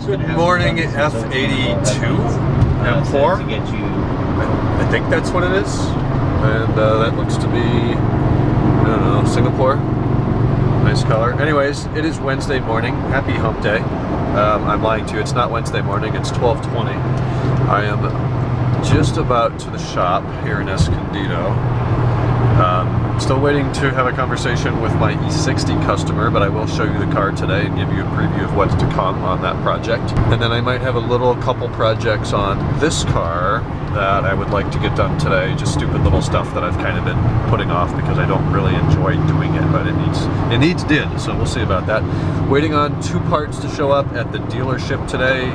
Good morning, F82 M4. I think that's what it is. And that looks to be, I don't know, Singapore. Nice color. Anyways, it is Wednesday morning. Happy hump day. I'm lying to you. It's not Wednesday morning. It's 12:20. I am just about to the shop here in Escondido. Still waiting to have a conversation with my E60 customer, but I will show you the car today and give you a preview of what's to come on that project. And then I might have a couple projects on this car that I would like to get done today. Just stupid little stuff that I've kind of been putting off because I don't really enjoy doing it, but it needs did, so we'll see about that. Waiting on 2 parts to show up at the dealership today.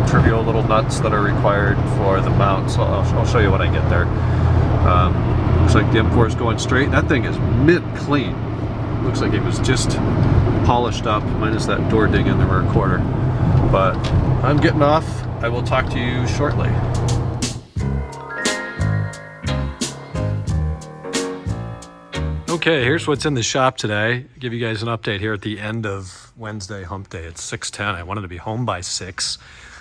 Trivial little nuts that are required for the mount, so I'll show you when I get there. Looks like the M4 is going straight. That thing is mint clean. Looks like it was just polished up, minus that door ding in the rear quarter. But I'm getting off. I will talk to you shortly. Okay, here's what's in the shop today. I'll give you guys an update here at the end of Wednesday hump day. It's 6:10. I wanted to be home by 6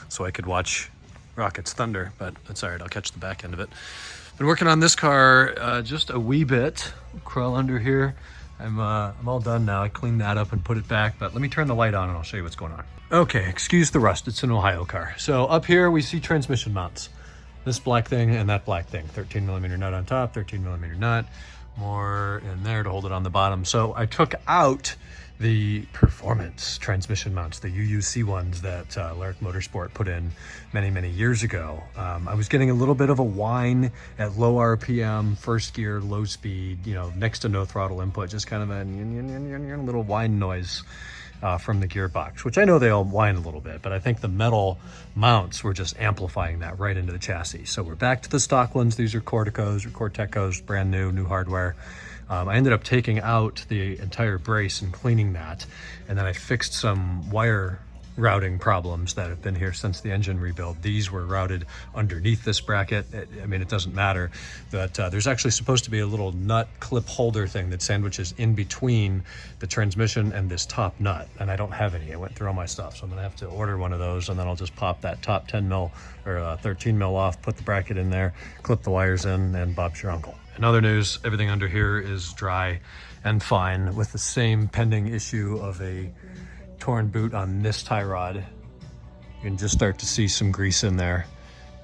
so I could watch Rockets Thunder, but that's all right. I'll catch the back end of it. Been working on this car just a wee bit. Crawl under here. I'm all done now. I cleaned that up and put it back, but let me turn the light on and I'll show you what's going on. Okay, excuse the rust. It's an Ohio car. So up here we see transmission mounts. This black thing and that black thing. 13mm nut on top, 13mm nut. More in there to hold it on the bottom. So I took out the performance transmission mounts, the UUC ones that Lyric Motorsport put in many years ago. I was getting a little bit of a whine at low RPM, first gear, low speed, next to no throttle input, just kind of a little whine noise from the gearbox, which I know they all whine a little bit, but I think the metal mounts were just amplifying that right into the chassis. So we're back to the stock ones. These are Corticos or Cortecos, brand new hardware. I ended up taking out the entire brace and cleaning that, and then I fixed some wire routing problems that have been here since the engine rebuild. These were routed underneath this bracket. It doesn't matter, but there's actually supposed to be a little nut clip holder thing that sandwiches in between the transmission and this top nut, and I don't have any. I went through all my stuff, so I'm gonna have to order one of those, and then I'll just pop that top 10 mil or 13 mil off, put the bracket in there, clip the wires in, and Bob's your uncle. In other news, everything under here is dry and fine, with the same pending issue of a torn boot on this tie rod. You can just start to see some grease in there.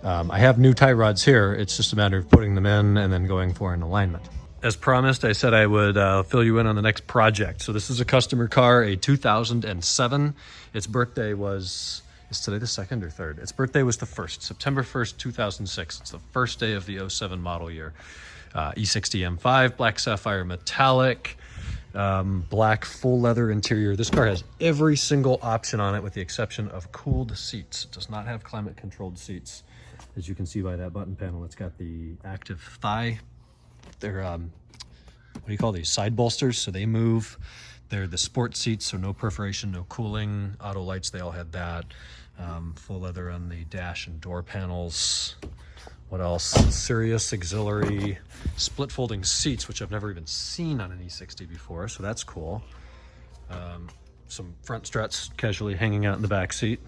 I have new tie rods here. It's just a matter of putting them in and then going for an alignment. As promised, I said I would fill you in on the next project. So this is a customer car, a 2007. Its birthday was, is today the 2nd or 3rd? Its birthday was the 1st, September 1st, 2006. It's the first day of the 07 model year. E60 M5, black sapphire metallic, black full leather interior. This car has every single option on it with the exception of cooled seats. It does not have climate controlled seats. As you can see by that button panel, it's got the active thigh. They're, what do you call these? Side bolsters, so they move. They're the sport seats, so no perforation, no cooling. Auto lights, they all had that. Full leather on the dash and door panels. What else? Sirius auxiliary split folding seats, which I've never even seen on an E60 before, so that's cool. Some front struts casually hanging out in the back seat.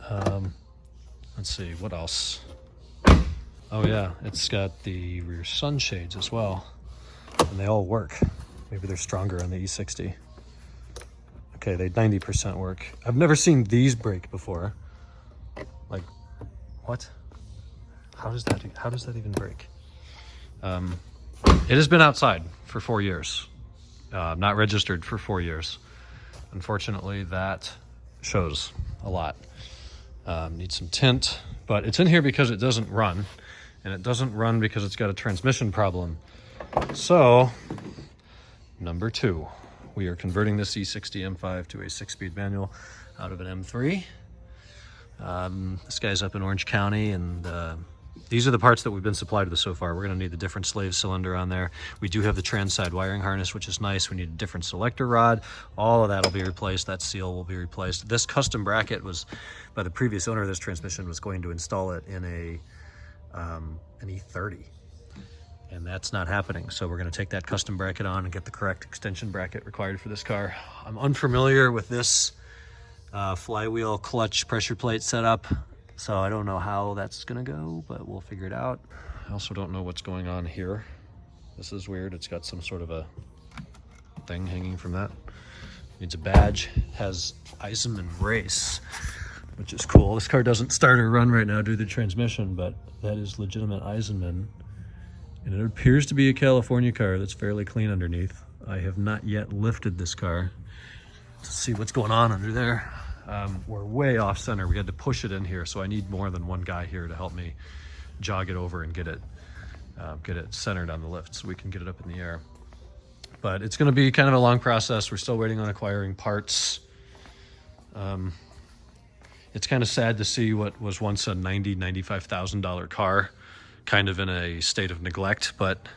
Let's see, what else? Oh yeah, it's got the rear sunshades as well, and they all work. Maybe they're stronger on the E60. Okay, they 90% work. I've never seen these break before. Like, what? How does that even break? It has been outside for 4 years, not registered for 4 years. Unfortunately, that shows a lot. Needs some tint, but it's in here because it doesn't run, and it doesn't run because it's got a transmission problem. So, number 2, we are converting this E60 M5 to a 6-speed manual out of an M3. This guy's up in Orange County, and these are the parts that we've been supplied with so far. We're going to need the different slave cylinder on there. We do have the trans side wiring harness, which is nice. We need a different selector rod. All of that will be replaced. That seal will be replaced. This custom bracket was, by the previous owner of this transmission, was going to install it in an E30. And that's not happening. So we're going to take that custom bracket on and get the correct extension bracket required for this car. I'm unfamiliar with this Flywheel clutch pressure plate setup. So I don't know how that's gonna go, but we'll figure it out. I also don't know what's going on here. This is weird. It's got some sort of a thing hanging from that. Needs a badge. Has Eisenman race, which is cool. This car doesn't start or run right now due to the transmission, but that is legitimate Eisenman. And it appears to be a California car that's fairly clean underneath. I have not yet lifted this car to see what's going on under there. We're way off center. We had to push it in here, so I need more than one guy here to help me jog it over and get it centered on the lift so we can get it up in the air. But it's going to be kind of a long process. We're still waiting on acquiring parts. It's kind of sad to see what was once a $95,000 car kind of in a state of neglect, but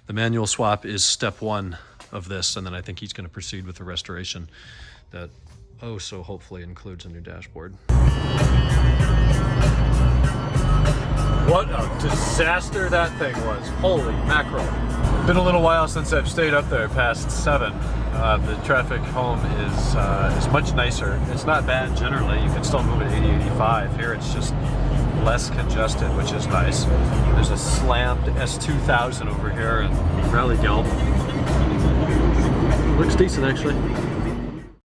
the manual swap is step one of this, and then I think he's going to proceed with the restoration that so hopefully includes a new dashboard. What a disaster that thing was. Holy mackerel. Been a little while since I've stayed up there past 7. The traffic home is much nicer. It's not bad generally. You can still move at 80, 85. Here it's just less congested, which is nice. There's a slammed S2000 over here in Raleigh Gelb. Looks decent actually.